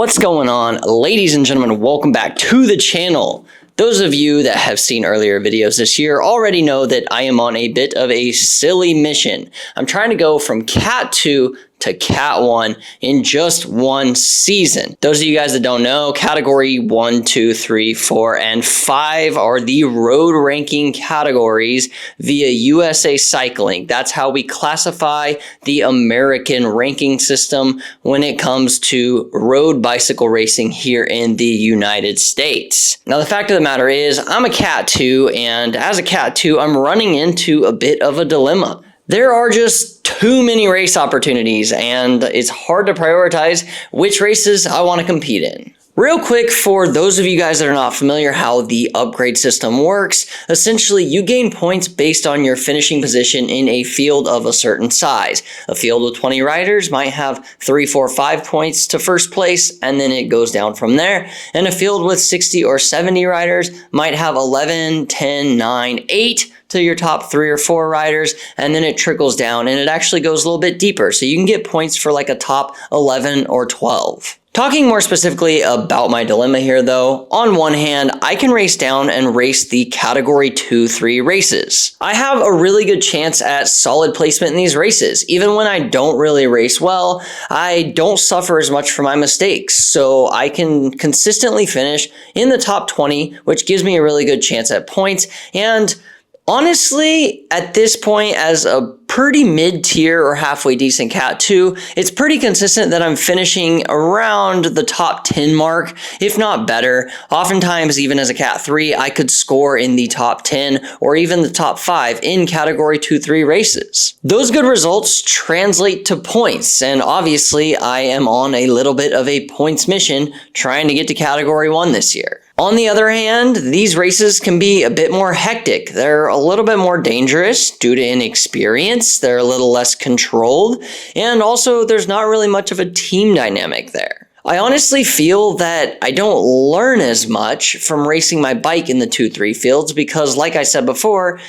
What's going on, ladies and gentlemen? Welcome back to the channel. Those of you that have seen earlier videos this year already know that I am on a bit of a silly mission. I'm trying to go from Cat 2 to Cat 1 in just one season. Those of you guys that don't know, category 1, 2, 3, 4, and 5 are the road ranking categories via USA Cycling. That's how we classify the American ranking system when it comes to road bicycle racing here in the United States. Now, the fact of the matter is, I'm a Cat 2, and as a Cat 2, I'm running into a bit of a dilemma. There are just too many race opportunities, and it's hard to prioritize which races I want to compete in. Real quick, for those of you guys that are not familiar how the upgrade system works, essentially you gain points based on your finishing position in a field of a certain size. A field with 20 riders might have 3, 4, 5 points to first place, and then it goes down from there. And a field with 60 or 70 riders might have 11, 10, 9, 8 to your top 3 or 4 riders, and then it trickles down and it actually goes a little bit deeper. So you can get points for like a top 11 or 12. Talking more specifically about my dilemma here though, on one hand, I can race down and race the category 2-3 races. I have a really good chance at solid placement in these races. Even when I don't really race well, I don't suffer as much for my mistakes. So I can consistently finish in the top 20, which gives me a really good chance at points. And honestly, at this point, as a pretty mid-tier or halfway decent Cat 2, it's pretty consistent that I'm finishing around the top 10 mark, if not better. Oftentimes, even as a Cat 3, I could score in the top 10 or even the top 5 in category 2-3 races. Those good results translate to points, and obviously, I am on a little bit of a points mission trying to get to category 1 this year. On the other hand, these races can be a bit more hectic. They're a little bit more dangerous due to inexperience. They're a little less controlled, and also there's not really much of a team dynamic there. I honestly feel that I don't learn as much from racing my bike in the 2-3 fields because, like I said before,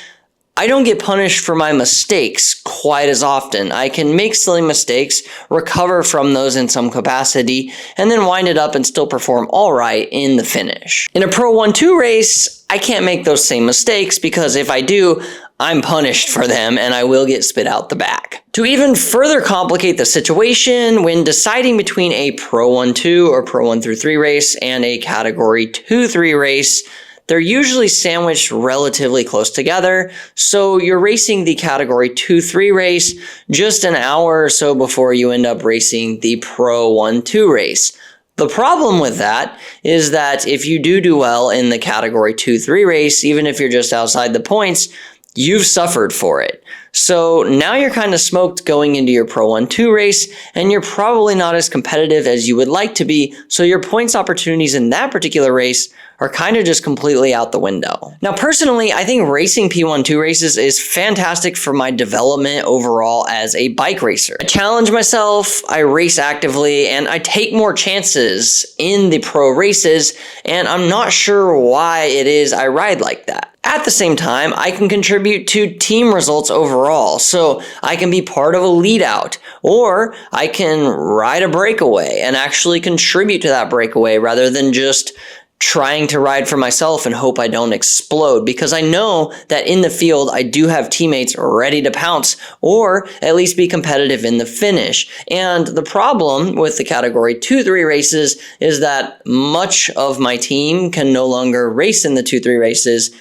I don't get punished for my mistakes quite as often. I can make silly mistakes, recover from those in some capacity, and then wind it up and still perform all right in the finish. In a Pro 1-2 race, I can't make those same mistakes because if I do, I'm punished for them and I will get spit out the back. To even further complicate the situation, when deciding between a Pro 1-2 or Pro 1-3 race and a Category 2-3 race, they're usually sandwiched relatively close together, so you're racing the Category 2-3 race just an hour or so before you end up racing the Pro 1-2 race. The problem with that is that if you do well in the Category 2-3 race, even if you're just outside the points, you've suffered for it. So now you're kind of smoked going into your Pro 1-2 race, and you're probably not as competitive as you would like to be, so your points opportunities in that particular race are kind of just completely out the window. Now, personally, I think racing P1-2 races is fantastic for my development overall as a bike racer. I challenge myself, I race actively, and I take more chances in the pro races, and I'm not sure why it is I ride like that. At the same time, I can contribute to team results overall, so I can be part of a lead out, or I can ride a breakaway and actually contribute to that breakaway rather than just trying to ride for myself and hope I don't explode, because I know that in the field I do have teammates ready to pounce or at least be competitive in the finish. And the problem with the Category 2-3 races is that much of my team can no longer race in the 2-3 races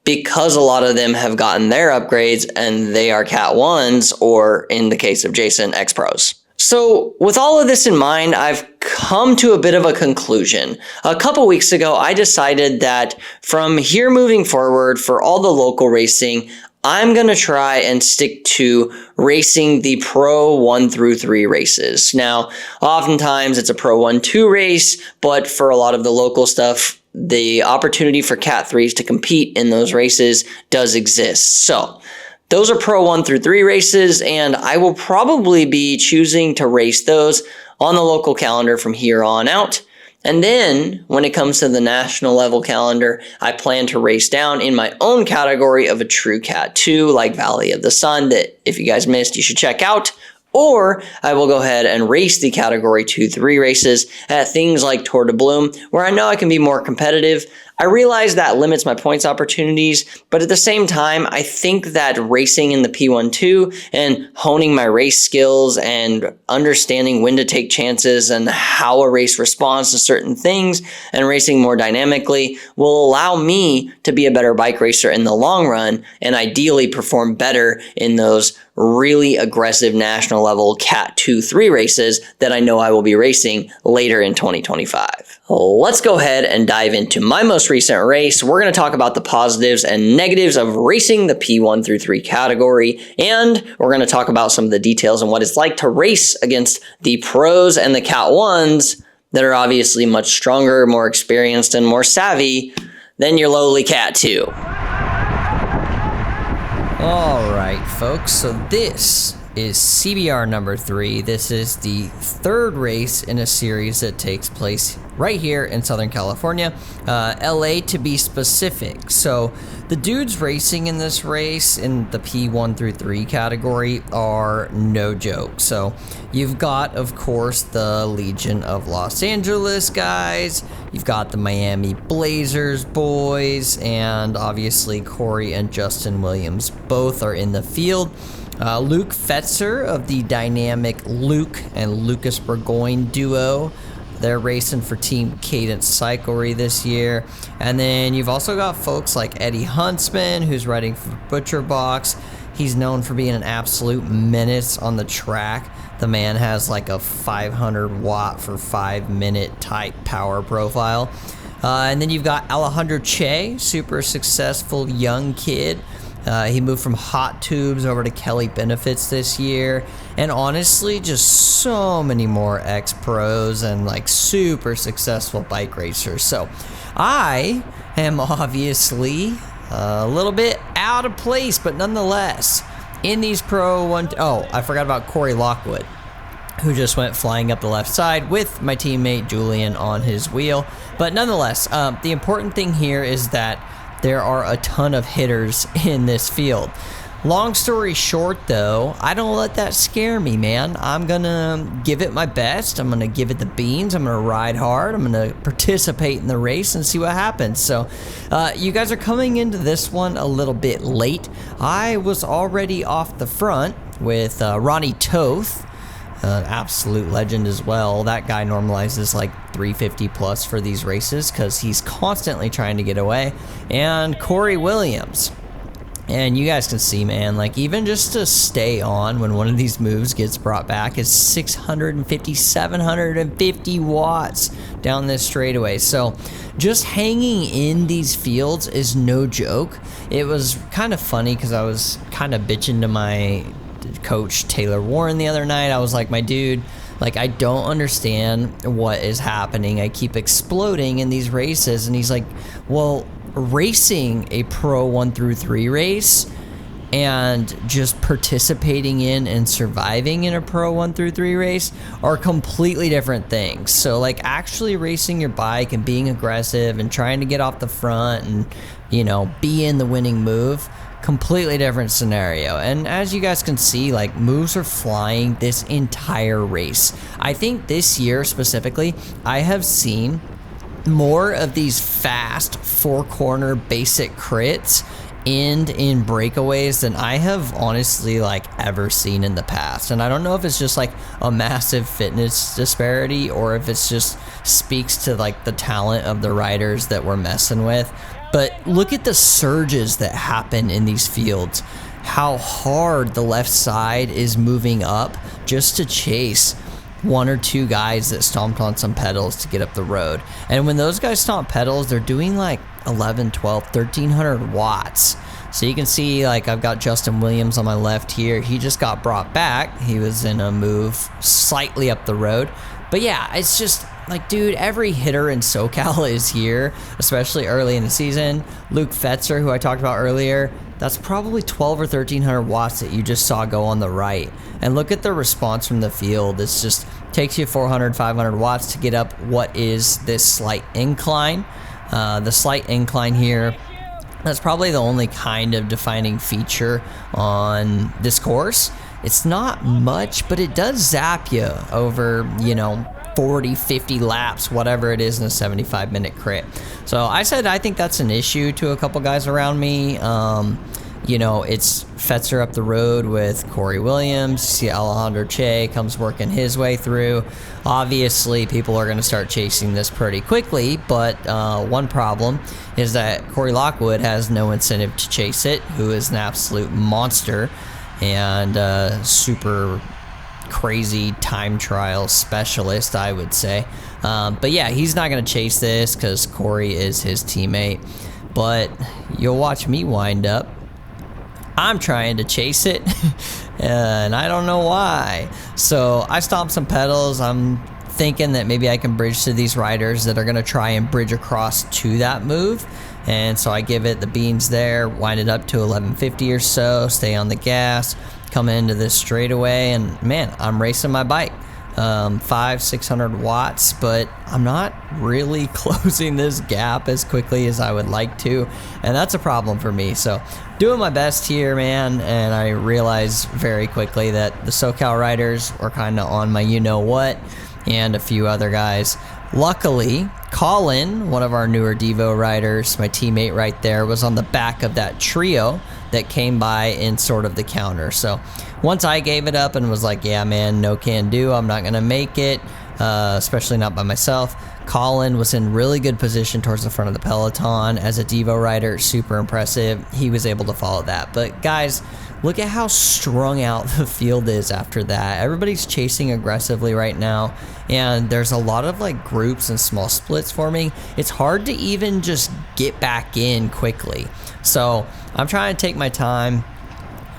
because a lot of them have gotten their upgrades and they are Cat 1s, or in the case of Jason, X-Pros. So with all of this in mind, I've come to a bit of a conclusion. A couple weeks ago, I decided that from here moving forward for all the local racing, I'm going to try and stick to racing the Pro 1-3 races. Now, oftentimes it's a Pro 1-2 race, but for a lot of the local stuff, the opportunity for Cat 3s to compete in those races does exist. So those are Pro 1-3 races, and I will probably be choosing to race those on the local calendar from here on out. And then when it comes to the national level calendar, I plan to race down in my own category of a true Cat 2 like Valley of the Sun that if you guys missed, you should check out Or I will go ahead and race the category 2-3 races at things like Tour de Bloom, where I know I can be more competitive. I realize that limits my points opportunities, but at the same time, I think that racing in the P1-2 and honing my race skills and understanding when to take chances and how a race responds to certain things and racing more dynamically will allow me to be a better bike racer in the long run and ideally perform better in those really aggressive national level Cat 2-3 races that I know I will be racing later in 2025. Let's go ahead and dive into my most recent race. We're going to talk about the positives and negatives of racing the P1-3 category, and we're going to talk about some of the details and what it's like to race against the pros and the Cat 1s that are obviously much stronger, more experienced, and more savvy than your lowly Cat 2. All right, folks, so this is CBR number 3. This is the third race in a series that takes place right here in Southern California, LA to be specific. So the dudes racing in this race in the P1-3 category are no joke. So you've got, of course, the Legion of Los Angeles guys, you've got the Miami Blazers boys, and obviously Corey and Justin Williams both are in the field. Luke Fetzer of the dynamic Luke and Lucas Burgoyne duo, they're racing for Team Cadence Cyclery this year. And then you've also got folks like Eddie Huntsman, who's riding for Butcher Box. He's known for being an absolute menace on the track. The man has like a 500 watt for 5 minute type power profile. And then you've got Alejandro Che, super successful young kid. He moved from Hot Tubes over to Kelly Benefits this year. And honestly, just so many more ex-pros and like super successful bike racers. So I am obviously a little bit out of place, but nonetheless, in these Pro 1... Oh, I forgot about Corey Lockwood, who just went flying up the left side with my teammate Julian on his wheel. But nonetheless, the important thing here is that there are a ton of hitters in this field. Long story short, though, I don't let that scare me, man. I'm gonna give it my best. I'm gonna give it the beans. I'm gonna ride hard. I'm gonna participate in the race and see what happens. So you guys are coming into this one a little bit late. I was already off the front with Ronnie Toth, an absolute legend as well. That guy normalizes like 350 plus for these races because he's constantly trying to get away. And Corey Williams. And you guys can see, man, like even just to stay on when one of these moves gets brought back is 650, 750 watts down this straightaway. So just hanging in these fields is no joke. It was kind of funny because I was kind of bitching to my coach Taylor Warren the other night. I was like, my dude, like I don't understand what is happening. I keep exploding in these races. And he's like, well, racing a Pro 1-3 race and just participating in and surviving in a Pro 1-3 race are completely different things. So like actually racing your bike and being aggressive and trying to get off the front and, you know, be in the winning move, completely different scenario. And as you guys can see, like moves are flying this entire race. I think this year specifically, I have seen more of these fast 4-corner basic crits end in breakaways than I have honestly like ever seen in the past. And I don't know if it's just like a massive fitness disparity or if it's just speaks to like the talent of the riders that we're messing with. But look at the surges that happen in these fields, how hard the left side is moving up just to chase one or two guys that stomped on some pedals to get up the road. And when those guys stomp pedals, they're doing like 11, 12, 1300 watts. So you can see like I've got Justin Williams on my left here. He just got brought back. He was in a move slightly up the road. But yeah, it's just like, dude, every hitter in SoCal is here, especially early in the season. Luke Fetzer, who I talked about earlier, that's probably 12 or 1300 watts that you just saw go on the right. And look at the response from the field. It's just takes you 400, 500 watts to get up what is this slight incline. The slight incline here, that's probably the only kind of defining feature on this course. It's not much, but it does zap you over, 40, 50 laps, whatever it is in a 75-minute crit. So I said I think that's an issue to a couple guys around me. It's Fetzer up the road with Corey Williams. See Alejandro Che comes working his way through. Obviously, people are going to start chasing this pretty quickly, but one problem is that Corey Lockwood has no incentive to chase it, who is an absolute monster and super crazy time trial specialist, I would say. But yeah, he's not going to chase this because Corey is his teammate. But you'll watch me wind up. I'm trying to chase it, and I don't know why. So I stomped some pedals. I'm thinking that maybe I can bridge to these riders that are going to try and bridge across to that move. And so I give it the beans there, wind it up to 1150 or so, stay on the gas, come into this straightaway, and man, I'm racing my bike. 500-600 watts, but I'm not really closing this gap as quickly as I would like to, and that's a problem for me. So doing my best here, man, and I realized very quickly that the SoCal riders were kind of on my you-know-what, and a few other guys. Luckily, Colin, one of our newer Devo riders, my teammate right there, was on the back of that trio that came by in sort of the counter. So once I gave it up and was like, yeah, man, no can do, I'm not going to make it, especially not by myself, Colin was in really good position towards the front of the peloton as a Devo rider. Super impressive. He was able to follow that. But guys, look at how strung out the field is after that. Everybody's chasing aggressively right now, and there's a lot of like groups and small splits forming. It's hard to even just get back in quickly. So I'm trying to take my time,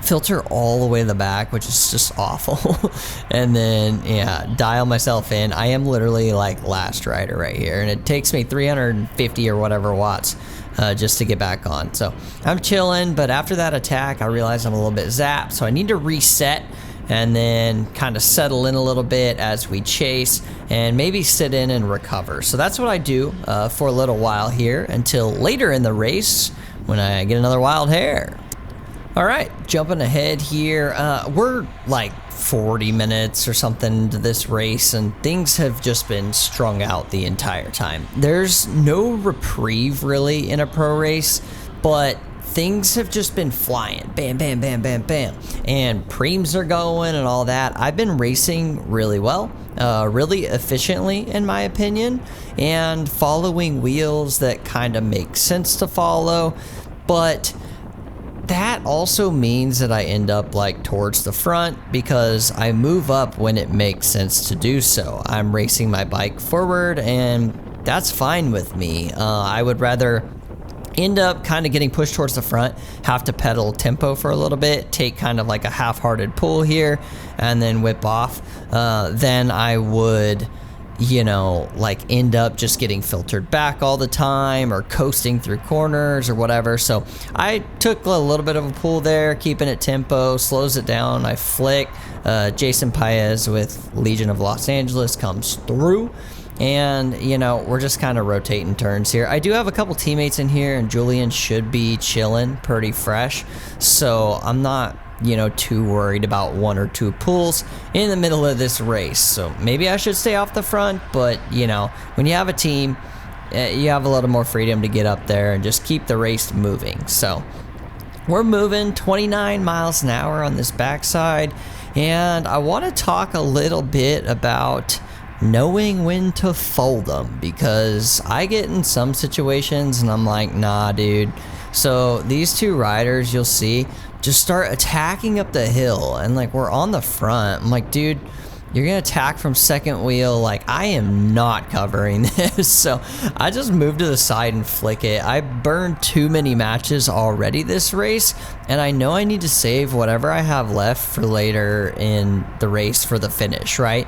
filter all the way to the back, which is just awful, and then dial myself in. I am literally like last rider right here, and it takes me 350 or whatever watts just to get back on. So I'm chilling, but after that attack I realize I'm a little bit zapped, so I need to reset and then kind of settle in a little bit as we chase and maybe sit in and recover. So that's what I do for a little while here until later in the race when I get another wild hair. All right, jumping ahead here, we're like 40 minutes or something into this race, and things have just been strung out the entire time. There's no reprieve really in a pro race, but things have just been flying. Bam, bam, bam, bam, bam. And preems are going and all that. I've been racing really well, really efficiently in my opinion, and following wheels that kind of make sense to follow, but that also means that I end up like towards the front because I move up when it makes sense to do so. I'm racing my bike forward, and that's fine with me. I would rather end up kind of getting pushed towards the front, have to pedal tempo for a little bit, take kind of like a half-hearted pull here, and then whip off, than I would, like end up just getting filtered back all the time or coasting through corners or whatever. So I took a little bit of a pull there, keeping it tempo, slows it down. I flick. Jason Paez with Legion of Los Angeles comes through, and we're just kind of rotating turns here. I do have a couple teammates in here, and Julian should be chilling pretty fresh, so I'm not too worried about one or two pulls in the middle of this race. So maybe I should stay off the front, but when you have a team, you have a little more freedom to get up there and just keep the race moving. So we're moving 29 miles an hour on this backside, and I want to talk a little bit about knowing when to fold them, because I get in some situations and I'm like, nah, dude. So these two riders, you'll see, just start attacking up the hill, and like we're on the front. I'm like, dude, you're gonna attack from second wheel. Like, I am not covering this. So I just move to the side and flick it. I burned too many matches already this race, and I know I need to save whatever I have left for later in the race for the finish, right?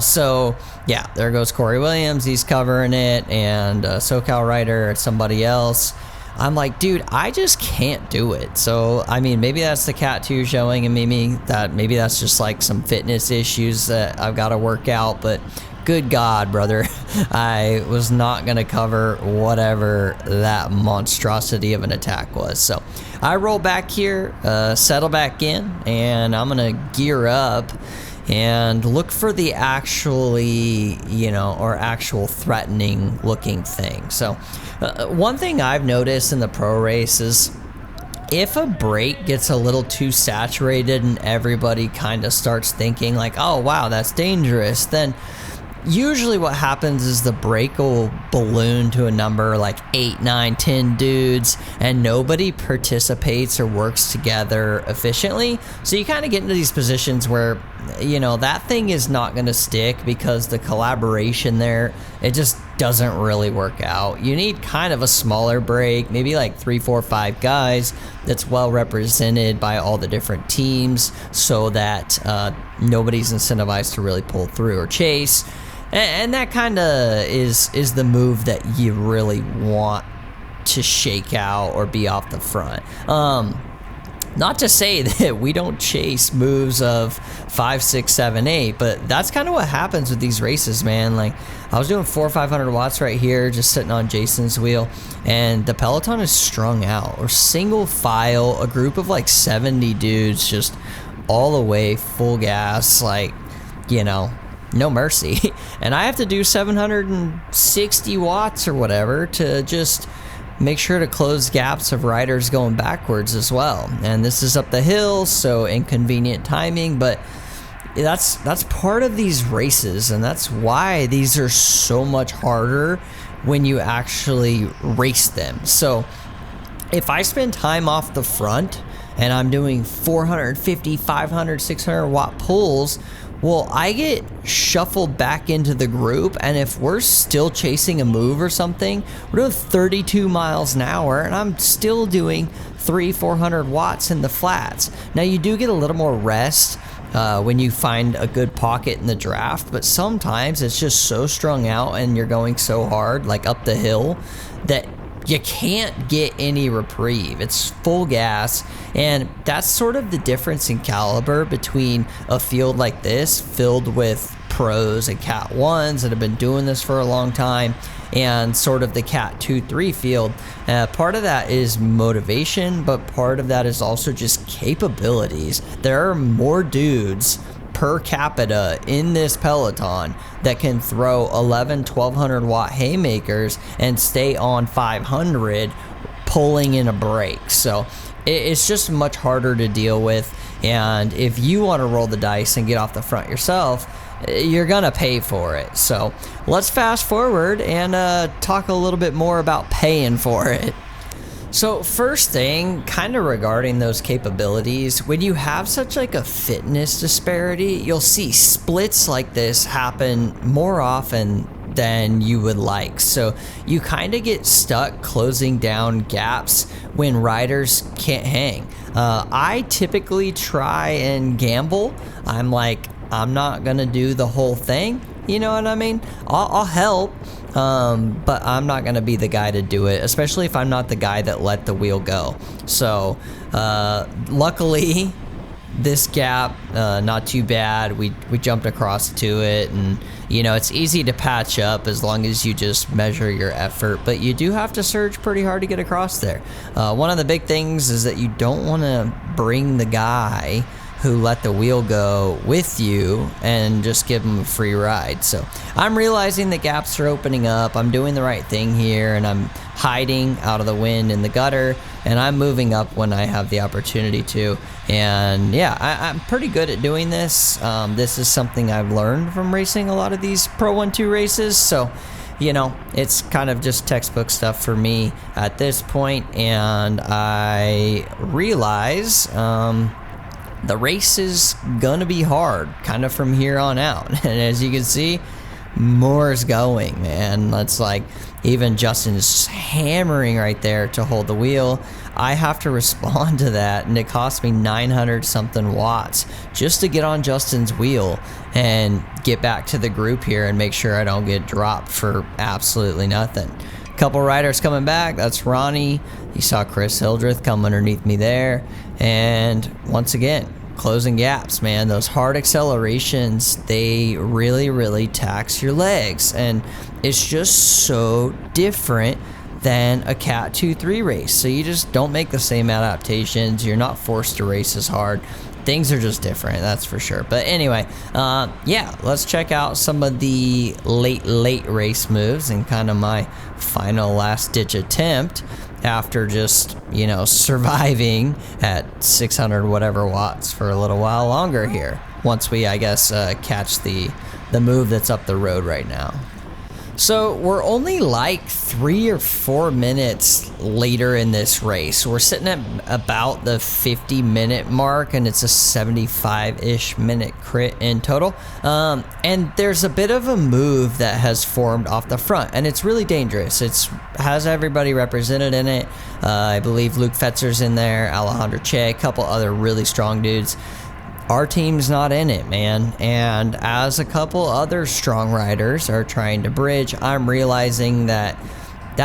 So yeah, there goes Corey Williams. He's covering it, and SoCal rider, somebody else. I'm like, dude, I just can't do it. So, I mean, maybe that's the Cat 2 showing in me that maybe that's just like some fitness issues that I've got to work out. But good God, brother, I was not going to cover whatever that monstrosity of an attack was. So I roll back here, settle back in, and I'm going to gear up and look for the actually, or actual threatening looking thing. So one thing I've noticed in the pro race is if a brake gets a little too saturated and everybody kind of starts thinking like, oh wow, that's dangerous, then usually what happens is the brake will balloon to a number like 8, 9, 10 dudes, and nobody participates or works together efficiently. So you kind of get into these positions where, that thing is not going to stick because the collaboration there, it just doesn't really work out. You need kind of a smaller brake, maybe like 3, 4, 5 guys that's well represented by all the different teams so that nobody's incentivized to really pull through or chase. And that kind of is the move that you really want to shake out or be off the front. Not to say that we don't chase moves of 5, 6, 7, 8, but that's kind of what happens with these races, man. Like, I was doing 400 or 500 watts right here, just sitting on Jason's wheel, and the peloton is strung out, or single file, a group of like 70 dudes, just all the way, full gas, like, no mercy. And I have to do 760 watts or whatever to just make sure to close gaps of riders going backwards as well. And this is up the hill, so inconvenient timing, but that's part of these races, and that's why these are so much harder when you actually race them. So if I spend time off the front and I'm doing 450, 500, 600 watt pulls, well, I get shuffled back into the group, and if we're still chasing a move or something, we're doing 32 miles an hour, and I'm still doing 300, 400 watts in the flats. Now, you do get a little more rest when you find a good pocket in the draft, but sometimes it's just so strung out and you're going so hard, like up the hill, that you can't get any reprieve. It's full gas, and that's sort of the difference in caliber between a field like this filled with pros and Cat 1s that have been doing this for a long time, and sort of the Cat 2, 3 field. Part of that is motivation, but part of that is also just capabilities. There are more dudes per capita in this peloton that can throw 1200 watt haymakers and stay on 500 pulling in a brake. So it's just much harder to deal with, and if you want to roll the dice and get off the front yourself, you're gonna pay for it. So let's fast forward and talk a little bit more about paying for it. So first thing, kind of regarding those capabilities, when you have such like a fitness disparity, you'll see splits like this happen more often than you would like. So you kind of get stuck closing down gaps when riders can't hang. I typically try and gamble. I'm not gonna do the whole thing. You know what I mean? I'll help, but I'm not going to be the guy to do it, especially if I'm not the guy that let the wheel go. So luckily, this gap, not too bad. We jumped across to it, and it's easy to patch up as long as you just measure your effort, but you do have to surge pretty hard to get across there. One of the big things is that you don't want to bring the guy who let the wheel go with you and just give them a free ride. So I'm realizing the gaps are opening up. I'm doing the right thing here, and I'm hiding out of the wind in the gutter, and I'm moving up when I have the opportunity to. And yeah, I'm pretty good at doing this. This is something I've learned from racing a lot of these Pro 1-2 races. So it's kind of just textbook stuff for me at this point, and I realize the race is gonna be hard kind of from here on out. And as you can see, more is going, man. That's like, even Justin is hammering right there to hold the wheel. I have to respond to that, and it cost me 900 something watts just to get on Justin's wheel and get back to the group here and make sure I don't get dropped for absolutely nothing. Couple riders coming back. That's Ronnie. You saw Chris Hildreth come underneath me there, and once again, closing gaps, man. Those hard accelerations, they really tax your legs, and it's just so different than a Cat 2-3 race. So you just don't make the same adaptations. You're not forced to race as hard. Things are just different, that's for sure. But anyway, yeah, let's check out some of the late race moves and kind of my final last ditch attempt after just, you know, surviving at 600 whatever watts for a little while longer here, once we, I guess, catch the move that's up the road right now. So we're only like 3 or 4 minutes later in this race. We're sitting at about the 50-minute mark, and it's a 75-ish minute crit in total. And there's a bit of a move that has formed off the front, and it's really dangerous. It has everybody represented in it. I believe Luke Fetzer's in there, Alejandro Che, a couple other really strong dudes. Our team's not in it, man, and as a couple other strong riders are trying to bridge, I'm realizing that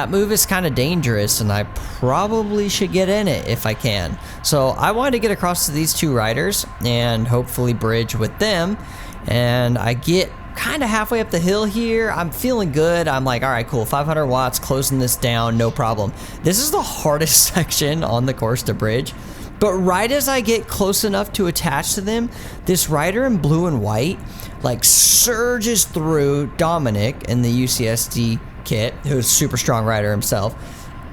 move is kind of dangerous, and I probably should get in it if I can. So I wanted to get across to these two riders and hopefully bridge with them, and I get kind of halfway up the hill here. I'm feeling good. I'm like, all right, cool, 500 watts, closing this down, no problem. This is the hardest section on the course to bridge. But right as I get close enough to attach to them, this rider in blue and white like surges through Dominic in the UCSD kit, who's a super strong rider himself,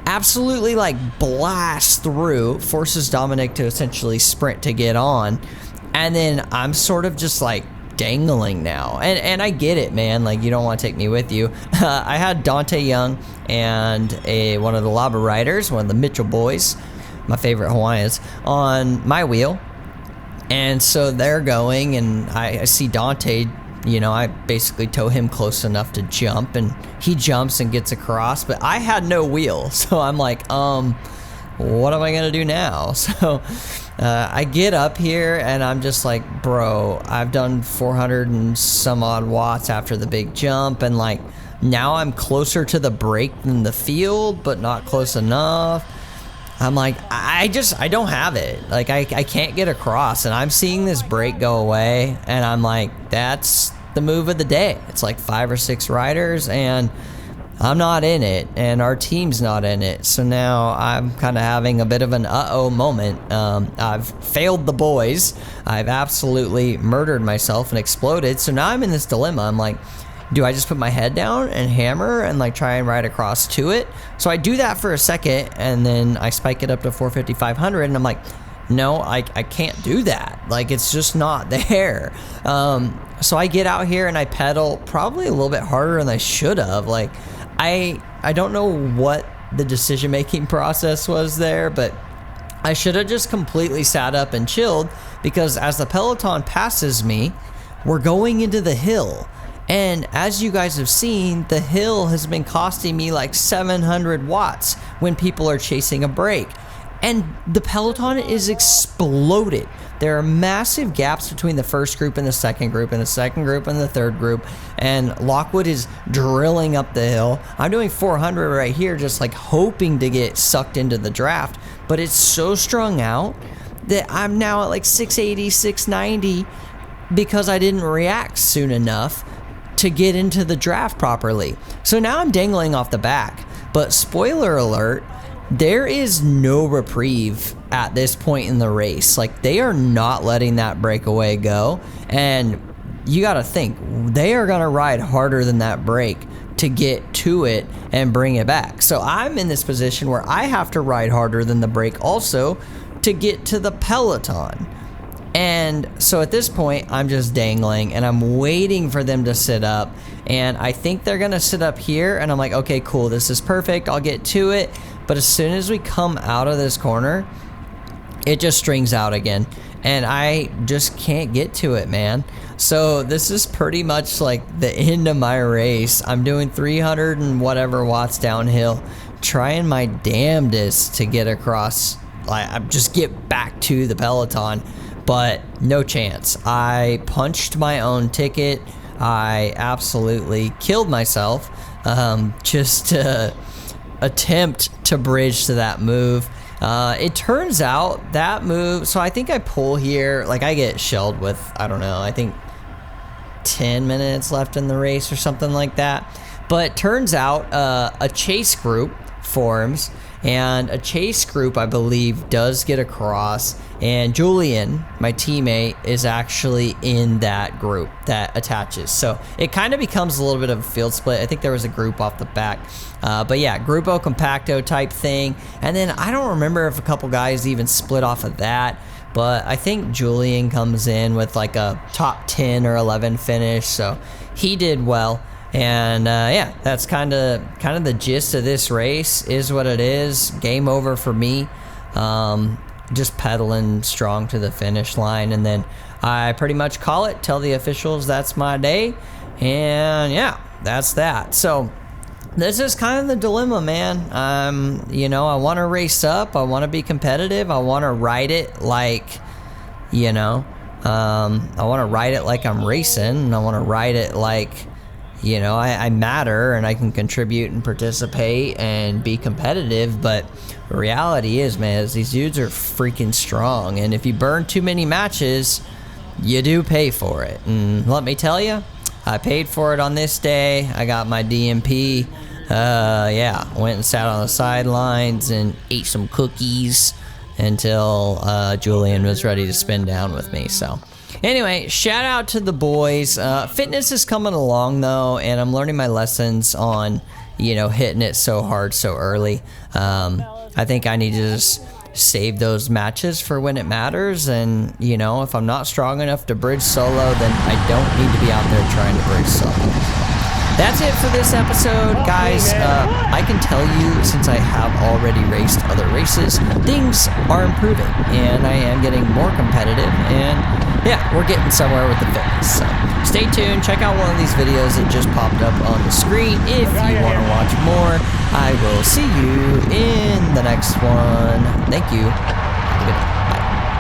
absolutely like blasts through, forces Dominic to essentially sprint to get on, and then I'm sort of just like dangling now. And I get it, man, like you don't want to take me with you. I had Dante Young and one of the Laba riders, one of the Mitchell boys, my favorite Hawaiians, on my wheel, and so they're going, and I see Dante, you know, I basically tow him close enough to jump, and he jumps and gets across, but I had no wheel, so I'm like, what am I gonna do now? So I get up here and I'm just like, bro, I've done 400 and some odd watts after the big jump, and like now I'm closer to the break than the field, but not close enough. I'm like, I don't have it. Like, I can't get across, and I'm seeing this break go away, and I'm like, that's the move of the day. It's like 5 or 6 riders, and I'm not in it, and our team's not in it. So now I'm kind of having a bit of an uh-oh moment. I've failed the boys. I've absolutely murdered myself and exploded. So now I'm in this dilemma. I'm like, do I just put my head down and hammer and like try and ride across to it? So I do that for a second, and then I spike it up to 450, 500, and I'm like, no, I can't do that. Like, it's just not there. So I get out here and I pedal probably a little bit harder than I should have. Like, I don't know what the decision-making process was there, but I should have just completely sat up and chilled, because as the peloton passes me, we're going into the hill. And as you guys have seen, the hill has been costing me like 700 watts when people are chasing a break. And the peloton is exploded. There are massive gaps between the first group and the second group, and the second group and the third group. And Lockwood is drilling up the hill. I'm doing 400 right here, just like hoping to get sucked into the draft. But it's so strung out that I'm now at like 680, 690 because I didn't react soon enough to get into the draft properly. So now I'm dangling off the back. But spoiler alert, there is no reprieve at this point in the race. Like, they are not letting that breakaway go. And you got to think, they are going to ride harder than that break to get to it and bring it back. So I'm in this position where I have to ride harder than the break also to get to the peloton. And so at this point, I'm just dangling, and I'm waiting for them to sit up, and I think they're gonna sit up here, and I'm like, okay, cool, this is perfect, I'll get to it. But as soon as we come out of this corner, it just strings out again, and I just can't get to it, man. So this is pretty much like the end of my race. I'm doing 300 and whatever watts downhill, trying my damnedest to get across, I just get back to the peloton. But no chance. I punched my own ticket. I absolutely killed myself just to attempt to bridge to that move. It turns out that move, so I think I pull here, like I get shelled with, I don't know, I think 10 minutes left in the race or something like that. But turns out a chase group forms, and a chase group, I believe, does get across, and Julian, my teammate, is actually in that group that attaches. So it kind of becomes a little bit of a field split. I think there was a group off the back. But yeah, Grupo Compacto type thing. And then I don't remember if a couple guys even split off of that, but I think Julian comes in with like a top 10 or 11 finish, so he did well. And yeah, that's kind of the gist of this race. Is what it is. Game over for me. Just pedaling strong to the finish line, and then I pretty much call it. Tell the officials that's my day, and yeah, that's that. So this is kind of the dilemma, man. You know, I want to race up. I want to be competitive. I want to ride it like, you know, I want to ride it like I'm racing, and I want to ride it like, you know, I matter and I can contribute and participate and be competitive. But the reality is, man, is these dudes are freaking strong. And if you burn too many matches, you do pay for it. And let me tell you, I paid for it on this day. I got my DMP. Yeah, went and sat on the sidelines and ate some cookies until Julian was ready to spin down with me. So anyway, shout out to the boys. Fitness is coming along though, and I'm learning my lessons on, you know, hitting it so hard so early. I think I need to just save those matches for when it matters, and you know, if I'm not strong enough to bridge solo, then I don't need to be out there trying to bridge solo. That's it for this episode, guys. I can tell you, since I have already raced other races, things are improving, and I am getting more competitive, and yeah, we're getting somewhere with the fitness. So stay tuned, check out one of these videos that just popped up on the screen if you want to watch more. I will see you in the next one. Thank you. Have a good day.